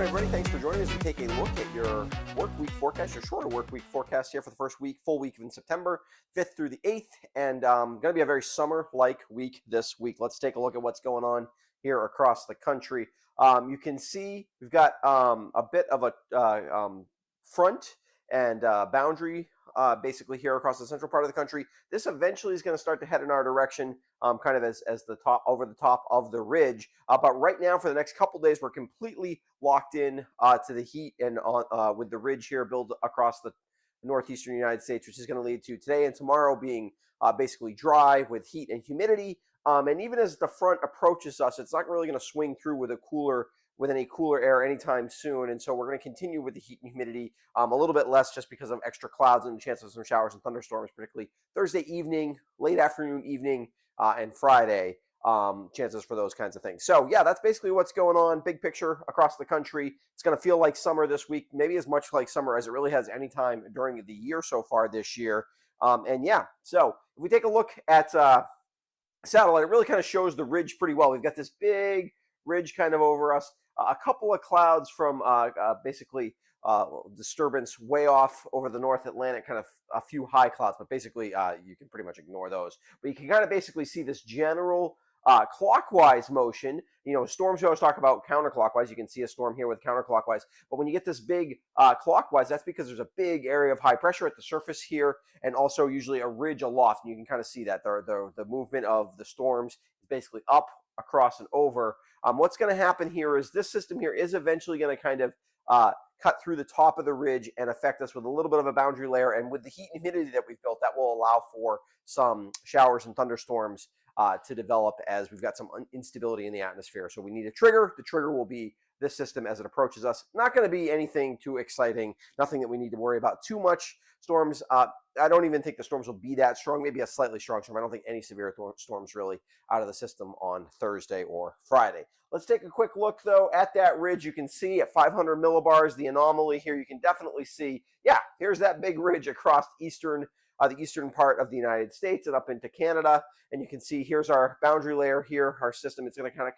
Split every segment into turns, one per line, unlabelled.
morning, everybody. Thanks for joining us. We take a look at your work week forecast, your shorter work week forecast here for the first full week in September, 5th through the 8th, and going to be a very summer-like week this week. Let's take a look at what's going on here across the country. You can see we've got a bit of a front and boundary basically here across the central part of the country. This eventually is going to start to head in our direction, kind of as the top over the top of the ridge. But right now, for the next couple days, we're completely locked in to the heat and with the ridge here built across the northeastern United States, which is going to lead to today and tomorrow being basically dry with heat and humidity. And even as the front approaches us, it's not really going to swing through with any cooler air anytime soon. And so we're going to continue with the heat and humidity a little bit less just because of extra clouds and the chance of some showers and thunderstorms, particularly Thursday evening, late afternoon, evening, and Friday. Chances for those kinds of things. So yeah, that's basically what's going on. Big picture across the country. It's going to feel like summer this week, maybe as much like summer as it really has any time during the year so far this year. And yeah, so if we take a look at satellite, it really kind of shows the ridge pretty well. We've got this big ridge kind of over us, a couple of clouds from basically disturbance way off over the North Atlantic, kind of a few high clouds, but basically you can pretty much ignore those. But you can kind of basically see this general clockwise motion. You know, storms we always talk about counterclockwise. You can see a storm here with counterclockwise. But when you get this big clockwise, that's because there's a big area of high pressure at the surface here, and also usually a ridge aloft. And you can kind of see that the movement of the storms is basically up, across, and over. What's going to happen here is this system here is eventually going to kind of cut through the top of the ridge and affect us with a little bit of a boundary layer. And with the heat and humidity that we've built, that will allow for some showers and thunderstorms to develop as we've got some instability in the atmosphere. So we need a trigger. The trigger will be this system as it approaches us. Not going to be anything too exciting, nothing that we need to worry about too much. Storms, I don't even think the storms will be that strong, maybe a slightly strong storm. I don't think any severe storms really out of the system on Thursday or Friday. Let's take a quick look, though, at that ridge. You can see at 500 millibars, the anomaly here. You can definitely see, yeah, here's that big ridge across the eastern part of the United States and up into Canada. And you can see here's our boundary layer here, our system. It's going to kind of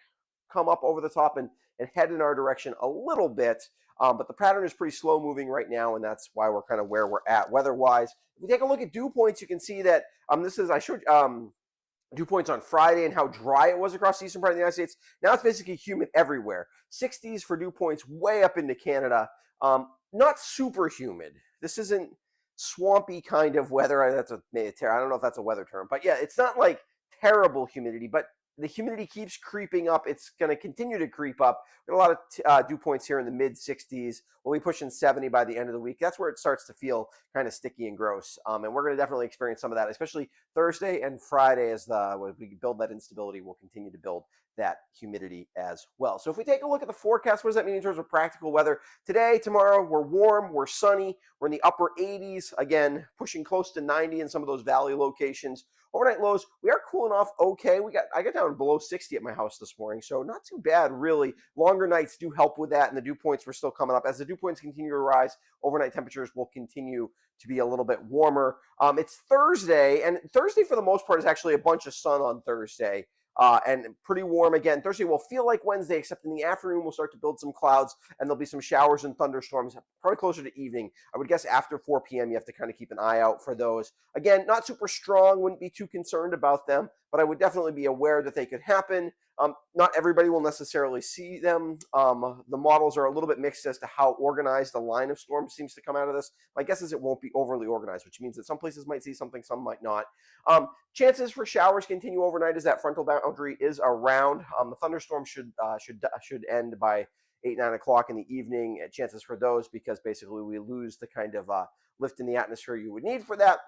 come up over the top and head in our direction a little bit. But the pattern is pretty slow moving right now, and that's why we're kind of where we're at weather-wise. If we take a look at dew points, you can see that I showed dew points on Friday and how dry it was across the eastern part of the United States. Now it's basically humid everywhere. 60s for dew points way up into Canada. Not super humid. This isn't swampy kind of weather. I don't know if that's a weather term, but yeah, it's not like terrible humidity, but the humidity keeps creeping up. It's going to continue to creep up. We've got a lot of dew points here in the mid 60s. We'll be pushing 70 by the end of the week. That's where it starts to feel kind of sticky and gross. And we're going to definitely experience some of that, especially Thursday and Friday as we build that instability. We'll continue to build that humidity as well. So if we take a look at the forecast, what does that mean in terms of practical weather? Today, tomorrow, we're warm, we're sunny, we're in the upper 80s, again, pushing close to 90 in some of those valley locations. Overnight lows, we are cooling off okay. I got down below 60 at my house this morning, so not too bad, really. Longer nights do help with that, and the dew points were still coming up. As the dew points continue to rise, overnight temperatures will continue to be a little bit warmer. It's Thursday, and Thursday for the most part is actually a bunch of sun on Thursday. And pretty warm again. Thursday will feel like Wednesday, except in the afternoon we'll start to build some clouds, and there'll be some showers and thunderstorms, probably closer to evening. I would guess after 4 p.m. you have to kind of keep an eye out for those. Again, not super strong, wouldn't be too concerned about them, but I would definitely be aware that they could happen. Not everybody will necessarily see them. The models are a little bit mixed as to how organized the line of storms seems to come out of this. My guess is it won't be overly organized, which means that some places might see something, some might not. Chances for showers continue overnight as that frontal boundary is around. The thunderstorm should end by 8-9 o'clock in the evening. Chances for those because basically we lose the kind of lift in the atmosphere you would need for that.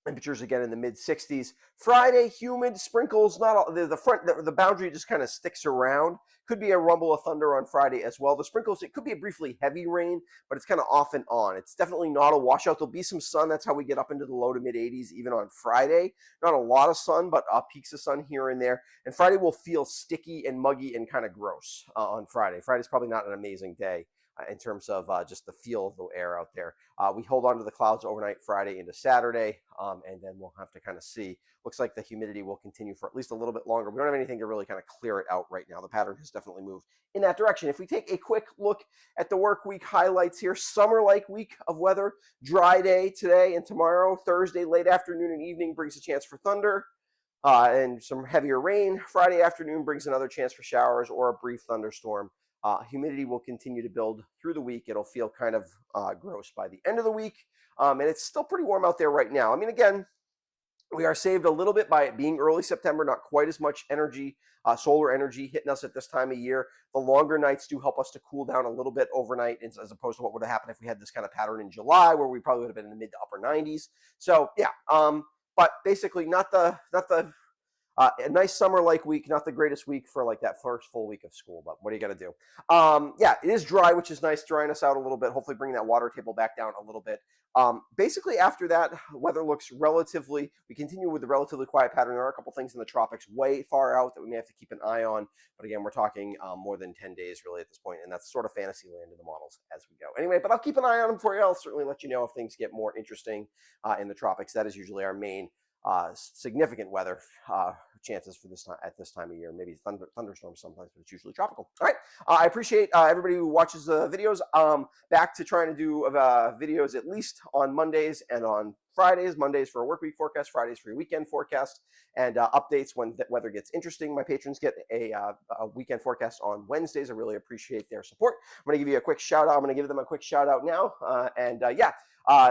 Temperatures again in the mid 60s. Friday, humid, sprinkles. Not all, the boundary just kind of sticks around. Could be a rumble of thunder on Friday as well. The sprinkles, it could be a briefly heavy rain, but it's kind of off and on. It's definitely not a washout. There'll be some sun. That's how we get up into the low to mid 80s even on Friday. Not a lot of sun, but peaks of sun here and there. And Friday will feel sticky and muggy and kind of gross on Friday. Friday's probably not an amazing day in terms of just the feel of the air out there. We hold on to the clouds overnight Friday into Saturday, and then we'll have to kind of see. Looks like the humidity will continue for at least a little bit longer. We don't have anything to really kind of clear it out right now. The pattern has definitely moved in that direction. If we take a quick look at the work week highlights here, summer-like week of weather, dry day today and tomorrow. Thursday, late afternoon and evening brings a chance for thunder. And some heavier rain. Friday afternoon brings another chance for showers or a brief thunderstorm. Humidity will continue to build through the week. It'll feel kind of gross by the end of the week. And it's still pretty warm out there right now. I mean, again, we are saved a little bit by it being early September, not quite as much energy, solar energy hitting us at this time of year. The longer nights do help us to cool down a little bit overnight as opposed to what would have happened if we had this kind of pattern in July where we probably would have been in the mid to upper 90s. So yeah, but basically not the a nice summer-like week, not the greatest week for like that first full week of school, but what are you going to do? Yeah, it is dry, which is nice, drying us out a little bit, hopefully bringing that water table back down a little bit. Basically, after that, weather looks relatively, we continue with the relatively quiet pattern. There are a couple things in the tropics way far out that we may have to keep an eye on. But again, we're talking more than 10 days really at this point, and that's sort of fantasy land in the models as we go. Anyway, but I'll keep an eye on them for you. I'll certainly let you know if things get more interesting in the tropics. That is usually our main significant weather chances for this time at this time of year. Maybe thunderstorms sometimes, but it's usually tropical. All right. I appreciate everybody who watches the videos. Back to trying to do videos at least on Mondays and on Fridays. Mondays for a work week forecast, Fridays for your weekend forecast, and updates when the weather gets interesting. My patrons get a weekend forecast on Wednesdays. I really appreciate their support. I'm going to give you a quick shout out. I'm going to give them a quick shout out now.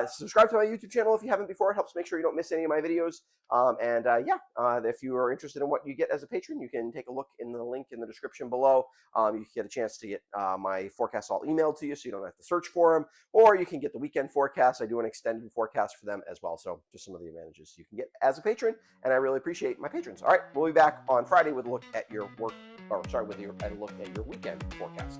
Subscribe to my YouTube channel if you haven't before. It helps make sure you don't miss any of my videos. If you are interested in what you get as a patron, you can take a look in the link in the description below. You can get a chance to get my forecasts all emailed to you, so you don't have to search for them. Or you can get the weekend forecast. I do an extended forecast for them as well. So just some of the advantages you can get as a patron, and I really appreciate my patrons. All right, we'll be back on Friday with a look at your weekend forecast.